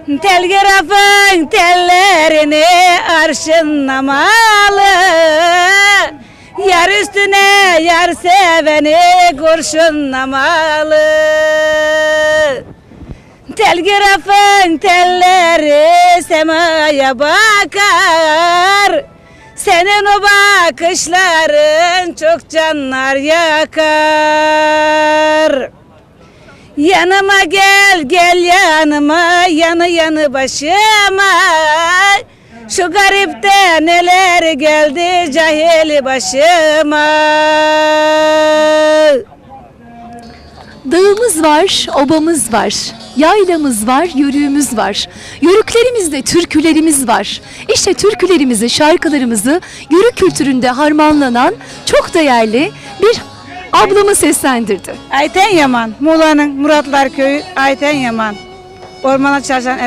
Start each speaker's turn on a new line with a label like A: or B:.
A: Telgrafın tellerini arşınlamalı, yar üstüne yar seveni kurşunlamalı. Telgrafın telleri semaya bakar, senin o bakışların çok canlar yakar. Yanıma gel, gel yanıma, yanı yanı başıma. Şu garipte neler geldi cahil başıma.
B: Dağımız var, obamız var, yaylamız var, yörüğümüz var. Yörüklerimizde türkülerimiz var. İşte türkülerimizi, şarkılarımızı yörük kültüründe harmanlanan çok değerli bir ablamı seslendirdi.
A: Ayten Yaman, Muğla'nın Muratlar Köyü Ayten Yaman. Ormana Çarşan